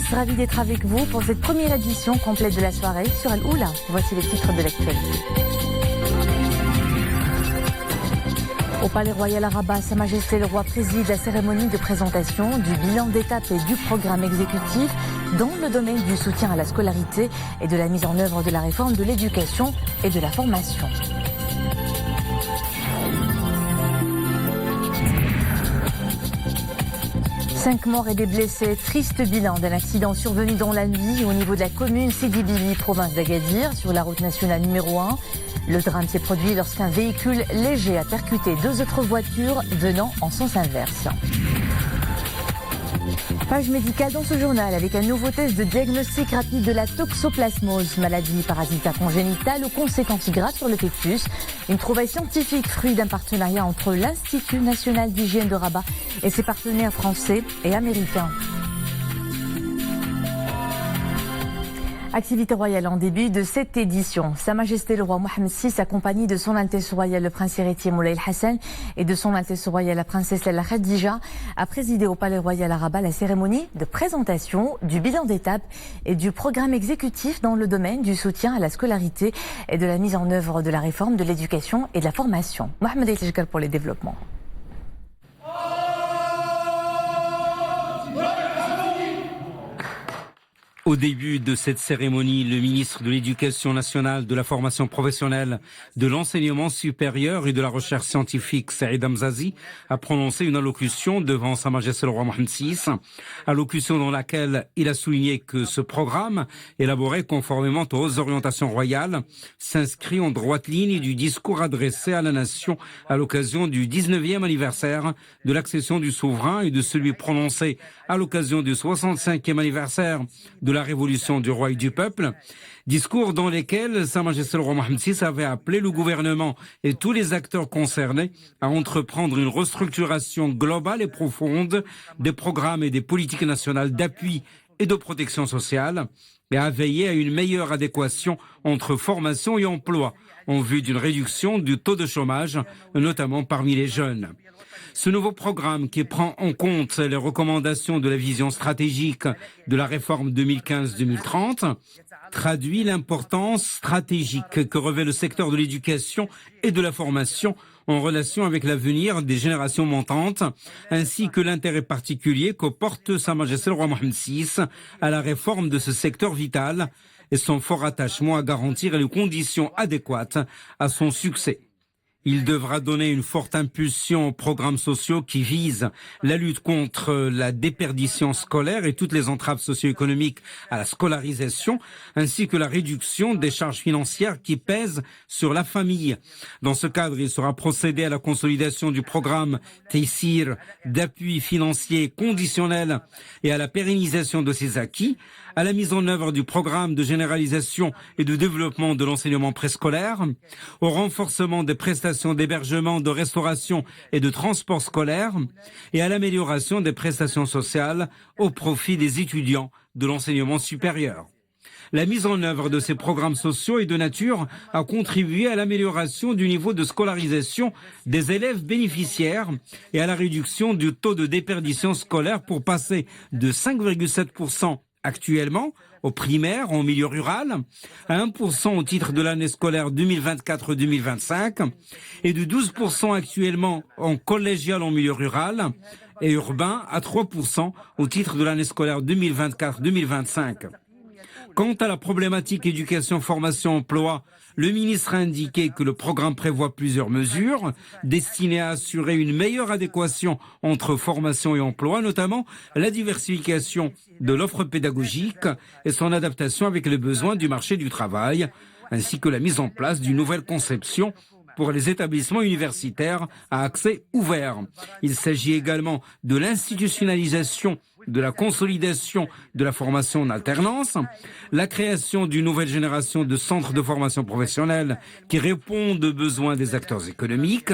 tous, ravi d'être avec vous pour cette première édition complète de la soirée sur Al-Oula. Voici les titres de l'actualité. Au Palais Royal à Rabat, Sa Majesté le Roi préside la cérémonie de présentation du bilan d'étape et du programme exécutif dans le domaine du soutien à la scolarité et de la mise en œuvre de la réforme de l'éducation et de la formation. Cinq morts et des blessés. Triste bilan d'un accident survenu dans la nuit au niveau de la commune Sidi Bibi, province d'Agadir, sur la route nationale numéro 1. Le drame s'est produit lorsqu'un véhicule léger a percuté deux autres voitures venant en sens inverse. Page médicale dans ce journal avec un nouveau test de diagnostic rapide de la toxoplasmose, maladie parasitaire congénitale aux conséquences graves sur le fœtus. Une trouvaille scientifique, fruit d'un partenariat entre l'Institut national d'hygiène de Rabat et ses partenaires français et américains. Activité royale en début de cette édition. Sa Majesté le Roi Mohammed VI, accompagné de son Altesse royale le Prince héritier Moulay El-Hassan et de son Altesse royale la Princesse Lalla Khadija, a présidé au Palais Royal à Rabat la cérémonie de présentation du bilan d'étape et du programme exécutif dans le domaine du soutien à la scolarité et de la mise en œuvre de la réforme de l'éducation et de la formation. Mohamed El-Tejkal pour les développements. Au début de cette cérémonie, le ministre de l'Éducation nationale, de la formation professionnelle, de l'enseignement supérieur et de la recherche scientifique, Saïd Hamzazi, a prononcé une allocution devant Sa Majesté le Roi Mohammed VI, allocution dans laquelle il a souligné que ce programme, élaboré conformément aux orientations royales, s'inscrit en droite ligne du discours adressé à la nation à l'occasion du 19e anniversaire de l'accession du souverain et de celui prononcé à l'occasion du 65e anniversaire de la révolution du roi et du peuple, discours dans lesquels Sa Majesté le Roi Mohammed VI avait appelé le gouvernement et tous les acteurs concernés à entreprendre une restructuration globale et profonde des programmes et des politiques nationales d'appui et de protection sociale et à veiller à une meilleure adéquation entre formation et emploi en vue d'une réduction du taux de chômage, notamment parmi les jeunes. Ce nouveau programme qui prend en compte les recommandations de la vision stratégique de la réforme 2015-2030 traduit l'importance stratégique que revêt le secteur de l'éducation et de la formation en relation avec l'avenir des générations montantes, ainsi que l'intérêt particulier que porte Sa Majesté le Roi Mohammed VI à la réforme de ce secteur vital et son fort attachement à garantir les conditions adéquates à son succès. Il devra donner une forte impulsion aux programmes sociaux qui visent la lutte contre la déperdition scolaire et toutes les entraves socio-économiques à la scolarisation, ainsi que la réduction des charges financières qui pèsent sur la famille. Dans ce cadre, il sera procédé à la consolidation du programme Taysir d'appui financier conditionnel et à la pérennisation de ses acquis, à la mise en œuvre du programme de généralisation et de développement de l'enseignement préscolaire, au renforcement des prestations d'hébergement, de restauration et de transport scolaire et à l'amélioration des prestations sociales au profit des étudiants de l'enseignement supérieur. La mise en œuvre de ces programmes sociaux est de nature à contribuer à l'amélioration du niveau de scolarisation des élèves bénéficiaires et à la réduction du taux de déperdition scolaire pour passer de 5,7% actuellement au primaire, en milieu rural, à 1% au titre de l'année scolaire 2024-2025 et de 12% actuellement en collégial en milieu rural et urbain à 3% au titre de l'année scolaire 2024-2025. Quant à la problématique éducation, formation, emploi, le ministre a indiqué que le programme prévoit plusieurs mesures destinées à assurer une meilleure adéquation entre formation et emploi, notamment la diversification de l'offre pédagogique et son adaptation avec les besoins du marché du travail, ainsi que la mise en place d'une nouvelle conception pour les établissements universitaires à accès ouvert. Il s'agit également de l'institutionnalisation de la consolidation de la formation en alternance, la création d'une nouvelle génération de centres de formation professionnelle qui répondent aux besoins des acteurs économiques,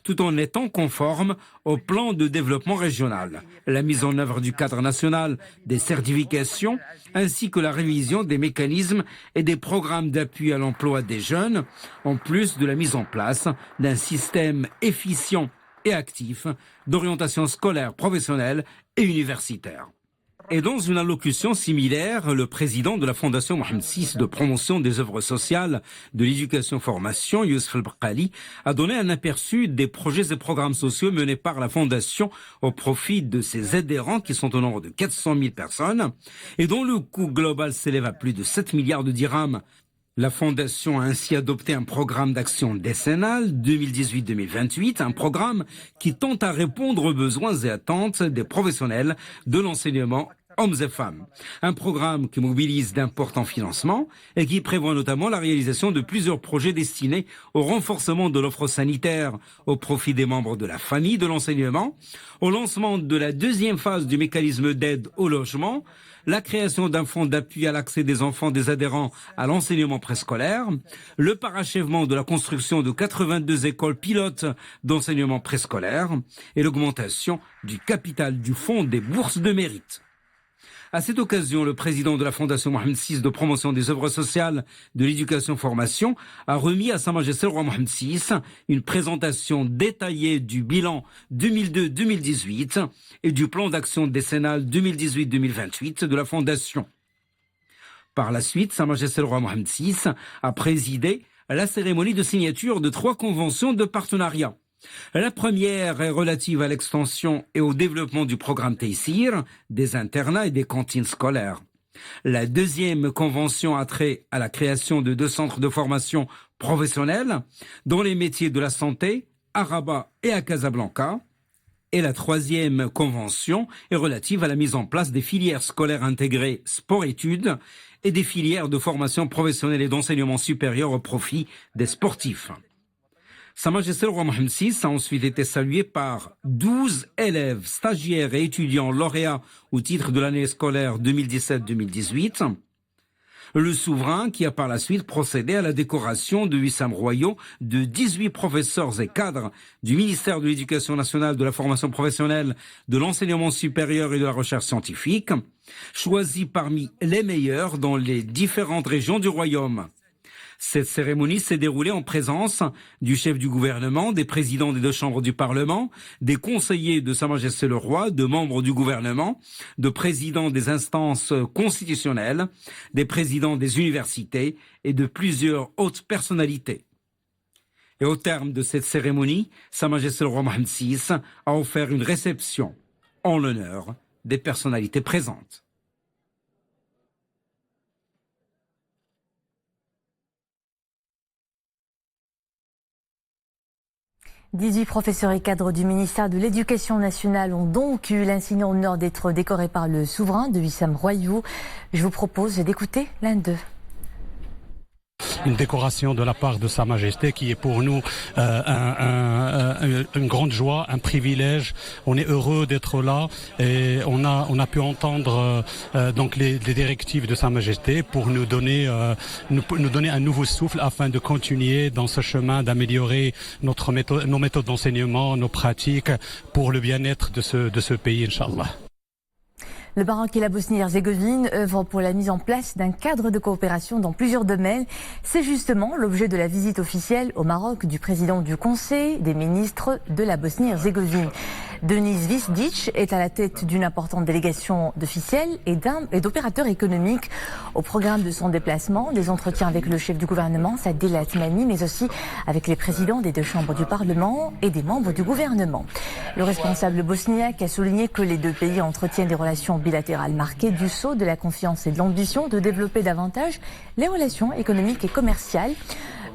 tout en étant conforme au plan de développement régional, la mise en œuvre du cadre national des certifications, ainsi que la révision des mécanismes et des programmes d'appui à l'emploi des jeunes, en plus de la mise en place d'un système efficient et actif d'orientation scolaire, professionnelle et universitaire. Et dans une allocution similaire, le président de la Fondation Mohamed VI de promotion des œuvres sociales de l'éducation-formation, Youssef El-Baqali, a donné un aperçu des projets et programmes sociaux menés par la Fondation au profit de ses adhérents qui sont au nombre de 400 000 personnes et dont le coût global s'élève à plus de 7 milliards de dirhams. La Fondation a ainsi adopté un programme d'action décennal 2018-2028, un programme qui tente à répondre aux besoins et attentes des professionnels de l'enseignement, hommes et femmes. Un programme qui mobilise d'importants financements et qui prévoit notamment la réalisation de plusieurs projets destinés au renforcement de l'offre sanitaire au profit des membres de la famille de l'enseignement, au lancement de la deuxième phase du mécanisme d'aide au logement, la création d'un fonds d'appui à l'accès des enfants des adhérents à l'enseignement préscolaire, le parachèvement de la construction de 82 écoles pilotes d'enseignement préscolaire et l'augmentation du capital du fonds des bourses de mérite. À cette occasion, le président de la Fondation Mohamed VI de promotion des œuvres sociales de l'éducation-formation a remis à Sa Majesté le roi Mohamed VI une présentation détaillée du bilan 2002-2018 et du plan d'action décennal 2018-2028 de la Fondation. Par la suite, Sa Majesté le roi Mohamed VI a présidé la cérémonie de signature de 3 conventions de partenariat. La première est relative à l'extension et au développement du programme Taysir, des internats et des cantines scolaires. La deuxième convention a trait à la création de 2 centres de formation professionnelle dans les métiers de la santé, à Rabat et à Casablanca. Et la troisième convention est relative à la mise en place des filières scolaires intégrées sport-études et des filières de formation professionnelle et d'enseignement supérieur au profit des sportifs. Sa Majesté le roi Mohamed VI a ensuite été salué par 12 élèves, stagiaires et étudiants lauréats au titre de l'année scolaire 2017-2018. Le souverain qui a par la suite procédé à la décoration de Wissam Royaux de 18 professeurs et cadres du ministère de l'Éducation nationale, de la formation professionnelle, de l'enseignement supérieur et de la recherche scientifique, choisis parmi les meilleurs dans les différentes régions du royaume. Cette cérémonie s'est déroulée en présence du chef du gouvernement, des présidents des 2 chambres du Parlement, des conseillers de Sa Majesté le Roi, de membres du gouvernement, de présidents des instances constitutionnelles, des présidents des universités et de plusieurs hautes personnalités. Et au terme de cette cérémonie, Sa Majesté le Roi Mohamed VI a offert une réception en l'honneur des personnalités présentes. 18 professeurs et cadres du ministère de l'Éducation nationale ont donc eu l'insigne honneur d'être décorés par le souverain de Wissam Royaux. Je vous propose d'écouter l'un d'eux. Une décoration de la part de Sa Majesté qui est pour nous une grande joie, un privilège. On est heureux d'être là et on a pu entendre donc les directives de Sa Majesté pour nous donner un nouveau souffle afin de continuer dans ce chemin d'améliorer nos méthodes d'enseignement, nos pratiques pour le bien-être de ce pays, Inch'Allah. Le Maroc et la Bosnie-Herzégovine œuvrent pour la mise en place d'un cadre de coopération dans plusieurs domaines. C'est justement l'objet de la visite officielle au Maroc du président du Conseil des ministres de la Bosnie-Herzégovine. Denis Visdic est à la tête d'une importante délégation d'officiels et d'opérateurs économiques. Au programme de son déplacement, des entretiens avec le chef du gouvernement, Sadil Atmani, mais aussi avec les présidents des 2 chambres du Parlement et des membres du gouvernement. Le responsable bosniaque a souligné que les 2 pays entretiennent des relations bilatérales marquées du sceau de la confiance et de l'ambition de développer davantage les relations économiques et commerciales.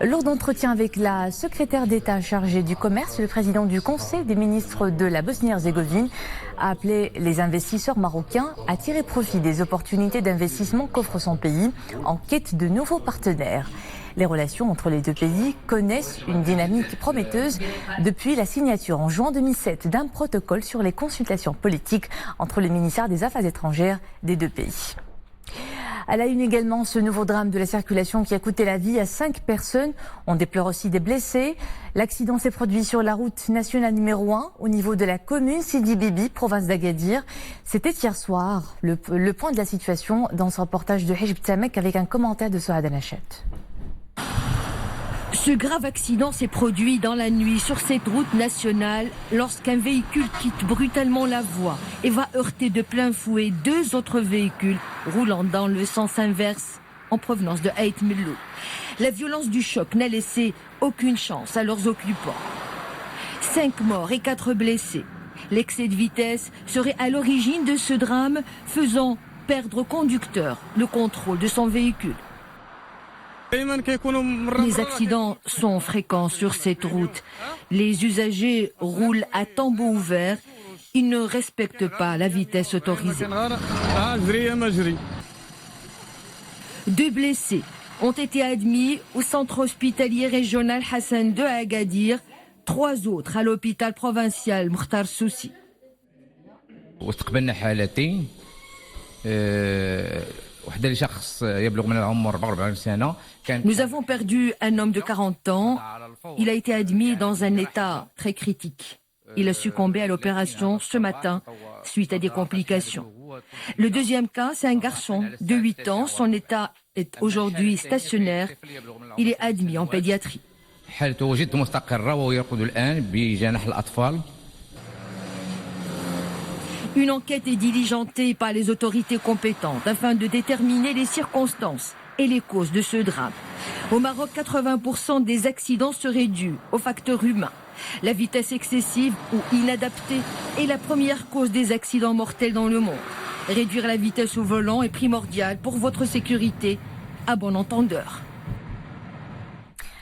Lors d'entretiens avec la secrétaire d'État chargée du commerce, le président du Conseil des ministres de la Bosnie-Herzégovine a appelé les investisseurs marocains à tirer profit des opportunités d'investissement qu'offre son pays en quête de nouveaux partenaires. Les relations entre les 2 pays connaissent une dynamique prometteuse depuis la signature en juin 2007 d'un protocole sur les consultations politiques entre le ministère des Affaires étrangères des 2 pays. À la une également, ce nouveau drame de la circulation qui a coûté la vie à 5 personnes. On déplore aussi des blessés. L'accident s'est produit sur la route nationale numéro 1 au niveau de la commune Sidi Bibi, province d'Agadir. C'était hier soir. Le point de la situation dans ce reportage de Hejb Tamek avec un commentaire de Sohad Anachet. Ce grave accident s'est produit dans la nuit sur cette route nationale lorsqu'un véhicule quitte brutalement la voie et va heurter de plein fouet 2 autres véhicules roulant dans le sens inverse en provenance de Ait Mellou. La violence du choc n'a laissé aucune chance à leurs occupants. 5 morts et 4 blessés. L'excès de vitesse serait à l'origine de ce drame, faisant perdre au conducteur le contrôle de son véhicule. Les accidents sont fréquents sur cette route. Les usagers roulent à tambour ouvert. Ils ne respectent pas la vitesse autorisée. 2 blessés ont été admis au centre hospitalier régional Hassan II à Agadir. 3 autres à l'hôpital provincial Mokhtar Soussi. Nous avons perdu un homme de 40 ans. Il a été admis dans un état très critique. Il a succombé à l'opération ce matin suite à des complications. Le deuxième cas, c'est un garçon de 8 ans. Son état est aujourd'hui stationnaire. Il est admis en pédiatrie. Une enquête est diligentée par les autorités compétentes afin de déterminer les circonstances et les causes de ce drame. Au Maroc, 80% des accidents seraient dus aux facteurs humains. La vitesse excessive ou inadaptée est la première cause des accidents mortels dans le monde. Réduire la vitesse au volant est primordial pour votre sécurité, à bon entendeur.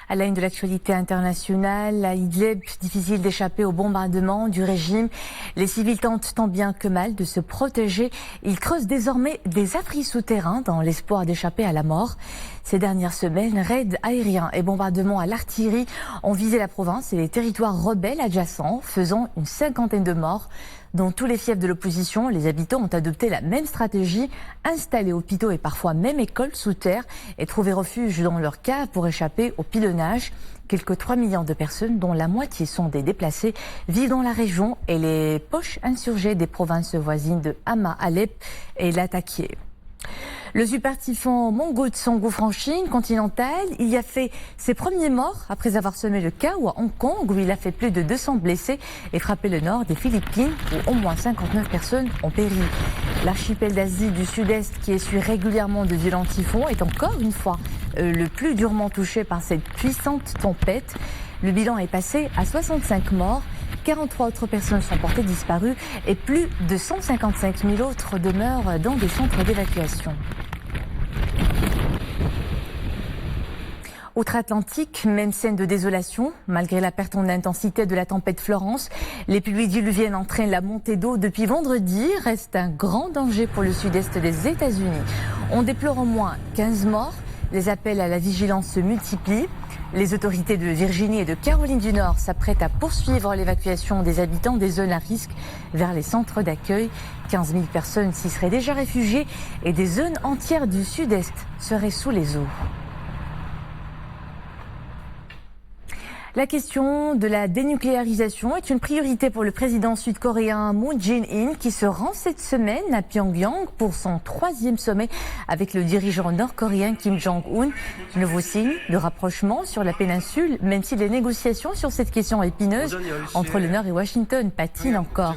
À la une de l'actualité internationale, à Idlib, difficile d'échapper au bombardement du régime. Les civils tentent tant bien que mal de se protéger. Ils creusent désormais des abris souterrains dans l'espoir d'échapper à la mort. Ces dernières semaines, raids aériens et bombardements à l'artillerie ont visé la province et les territoires rebelles adjacents, faisant une 50aine de morts. Dans tous les fiefs de l'opposition, les habitants ont adopté la même stratégie, installer hôpitaux et parfois même écoles sous terre et trouver refuge dans leur caves pour échapper au pilonnage. Quelques 3 millions de personnes, dont la moitié sont des déplacés, vivent dans la région et les poches insurgées des provinces voisines de Hama, Alep et Latakia. Le super typhon Mangkhut s'engouffre en Chine continentale. Il y a fait ses premiers morts après avoir semé le chaos à Hong Kong, où il a fait plus de 200 blessés et frappé le nord des Philippines, où au moins 59 personnes ont péri. L'archipel d'Asie du Sud-Est, qui essuie régulièrement de violents typhons, est encore une fois le plus durement touché par cette puissante tempête. Le bilan est passé à 65 morts. 43 autres personnes sont portées disparues et plus de 155 000 autres demeurent dans des centres d'évacuation. Outre-Atlantique, même scène de désolation. Malgré la perte en intensité de la tempête Florence, les pluies diluviennes entraînent la montée d'eau depuis vendredi. Reste un grand danger pour le sud-est des États-Unis. On déplore au moins 15 morts. Les appels à la vigilance se multiplient. Les autorités de Virginie et de Caroline du Nord s'apprêtent à poursuivre l'évacuation des habitants des zones à risque vers les centres d'accueil. 15 000 personnes s'y seraient déjà réfugiées et des zones entières du sud-est seraient sous les eaux. La question de la dénucléarisation est une priorité pour le président sud-coréen Moon Jae-in qui se rend cette semaine à Pyongyang pour son 3e sommet avec le dirigeant nord-coréen Kim Jong-un. Nouveau signe de rapprochement sur la péninsule, même si les négociations sur cette question épineuse entre le Nord et Washington patinent encore.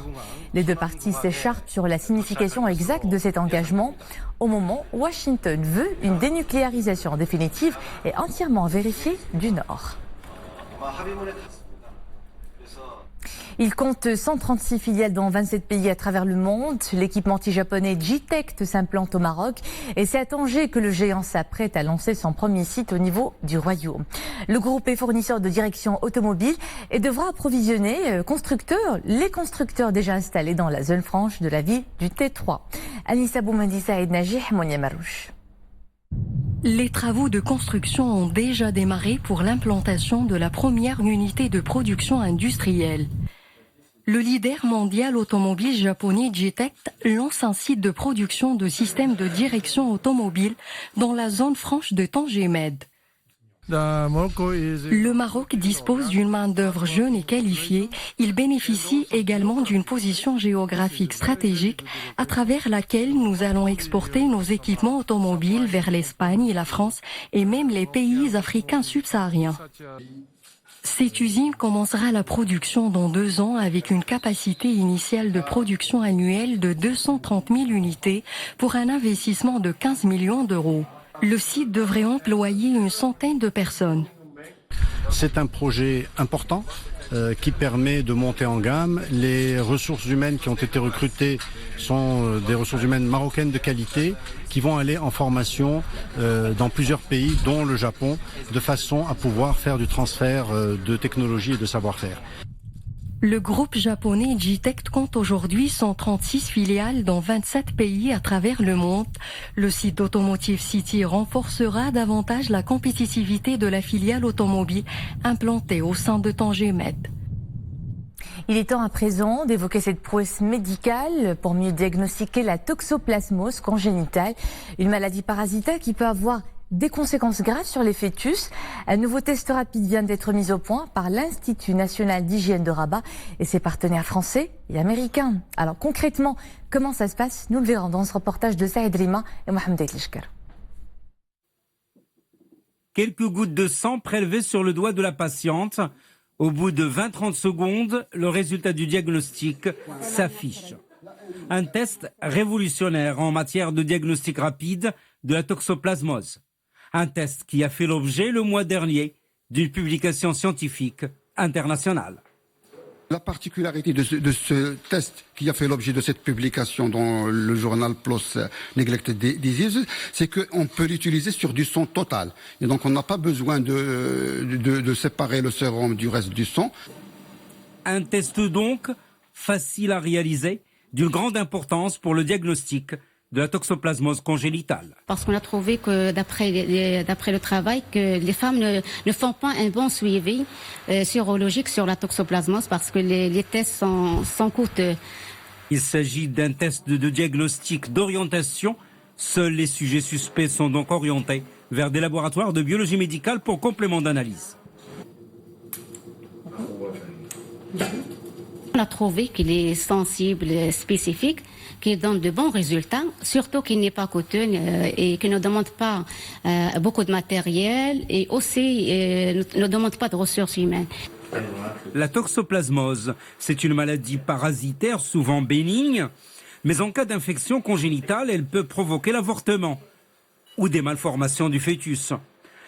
Les deux parties s'écharpent sur la signification exacte de cet engagement. Au moment où Washington veut une dénucléarisation définitive et entièrement vérifiée du Nord. Il compte 136 filiales dans 27 pays à travers le monde. L'équipementier japonais J-Tech s'implante au Maroc et c'est à Tanger que le géant s'apprête à lancer son premier site au niveau du Royaume. Le groupe est fournisseur de direction automobile et devra approvisionner les constructeurs déjà installés dans la zone franche de la ville du T3. Anissa Boumandi Saïd Najih, Monia Marouche. Les travaux de construction ont déjà démarré pour l'implantation de la première unité de production industrielle. Le leader mondial automobile japonais J-Tech lance un site de production de systèmes de direction automobile dans la zone franche de Tanger Med. Le Maroc dispose d'une main-d'œuvre jeune et qualifiée. Il bénéficie également d'une position géographique stratégique à travers laquelle nous allons exporter nos équipements automobiles vers l'Espagne et la France et même les pays africains subsahariens. Cette usine commencera la production dans 2 ans avec une capacité initiale de production annuelle de 230 000 unités pour un investissement de 15 millions d'euros. Le site devrait employer une centaine de personnes. C'est un projet important qui permet de monter en gamme. Les ressources humaines qui ont été recrutées sont des ressources humaines marocaines de qualité qui vont aller en formation dans plusieurs pays, dont le Japon, de façon à pouvoir faire du transfert de technologie et de savoir-faire. Le groupe japonais J-Tech compte aujourd'hui 136 filiales dans 27 pays à travers le monde. Le site Automotive City renforcera davantage la compétitivité de la filiale automobile implantée au sein de Tanger Med. Il est temps à présent d'évoquer cette prouesse médicale pour mieux diagnostiquer la toxoplasmose congénitale, une maladie parasitaire qui peut avoir des conséquences graves sur les fœtus. Un nouveau test rapide vient d'être mis au point par l'Institut national d'hygiène de Rabat et ses partenaires français et américains. Alors concrètement, comment ça se passe? Nous le verrons dans ce reportage de Saïd Rima et Mohamed Lishkar. Quelques gouttes de sang prélevées sur le doigt de la patiente. Au bout de 20-30 secondes, le résultat du diagnostic s'affiche. Un test révolutionnaire en matière de diagnostic rapide de la toxoplasmose. Un test qui a fait l'objet le mois dernier d'une publication scientifique internationale. La particularité de ce test qui a fait l'objet de cette publication dans le journal PLOS Neglected Disease, c'est qu'on peut l'utiliser sur du sang total. Et donc on n'a pas besoin de séparer le sérum du reste du sang. Un test donc facile à réaliser, d'une grande importance pour le diagnostic de la toxoplasmose congénitale. Parce qu'on a trouvé que d'après le travail, que les femmes ne font pas un bon suivi sérologique sur la toxoplasmose parce que les tests sont coûteux. Il s'agit d'un test de diagnostic d'orientation. Seuls les sujets suspects sont donc orientés vers des laboratoires de biologie médicale pour complément d'analyse. On a trouvé qu'il est sensible, spécifique, qui donne de bons résultats, surtout qu'il n'est pas coûteux et qu'il ne demande pas beaucoup de matériel et aussi ne demande pas de ressources humaines. La toxoplasmose, c'est une maladie parasitaire souvent bénigne, mais en cas d'infection congénitale, elle peut provoquer l'avortement ou des malformations du fœtus.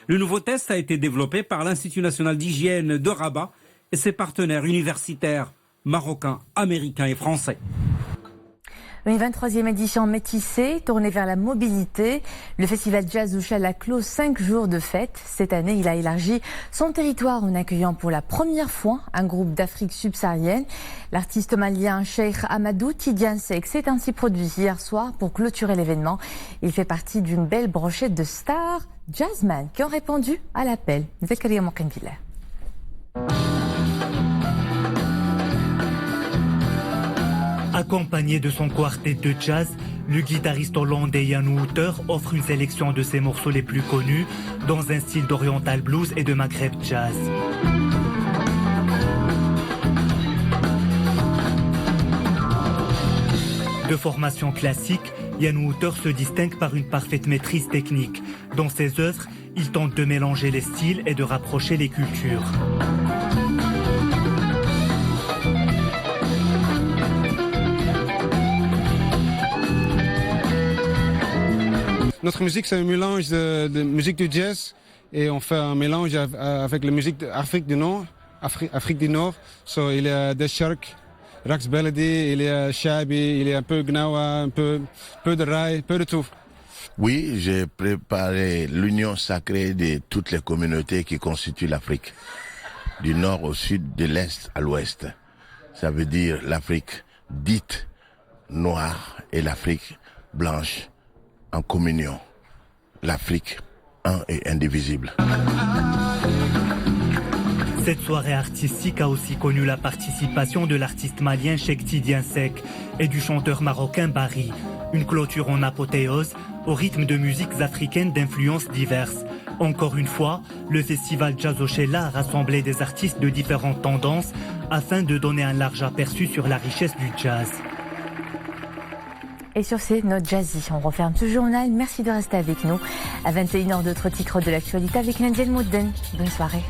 Le nouveau test a été développé par l'Institut national d'hygiène de Rabat et ses partenaires universitaires marocains, américains et français. Une 23e édition métissée, tournée vers la mobilité. Le festival Jazz Ouchal a clos 5 jours de fête. Cette année, il a élargi son territoire en accueillant pour la première fois un groupe d'Afrique subsaharienne. L'artiste malien Cheikh Amadou Tidiane Seck s'est ainsi produit hier soir pour clôturer l'événement. Il fait partie d'une belle brochette de stars jazzman qui ont répondu à l'appel. Zakaria Moukhenviller. Accompagné de son quartet de jazz, le guitariste hollandais Jan Wouter offre une sélection de ses morceaux les plus connus dans un style d'oriental blues et de maghreb jazz. De formation classique, Jan Wouter se distingue par une parfaite maîtrise technique. Dans ses œuvres, il tente de mélanger les styles et de rapprocher les cultures. Notre musique, c'est un mélange de musique du jazz et on fait un mélange avec la musique d'Afrique du Nord. So, il y a des Shark, Rax Belady, il y a Shabi, il y a un peu Gnawa, un peu de Rai, un peu de tout. Oui, j'ai préparé l'union sacrée de toutes les communautés qui constituent l'Afrique, du nord au sud, de l'est à l'ouest. Ça veut dire l'Afrique dite noire et l'Afrique blanche en communion. L'Afrique, un et indivisible. Cette soirée artistique a aussi connu la participation de l'artiste malien Cheikh Tidiane Seck et du chanteur marocain Barry. Une clôture en apothéose au rythme de musiques africaines d'influences diverses. Encore une fois, le festival Jazzochella a rassemblé des artistes de différentes tendances afin de donner un large aperçu sur la richesse du jazz. Et sur ces notes jazzy, on referme ce journal. Merci de rester avec nous. À 21h, d'autres titres de l'actualité avec Nadja El Moudden. Bonne soirée.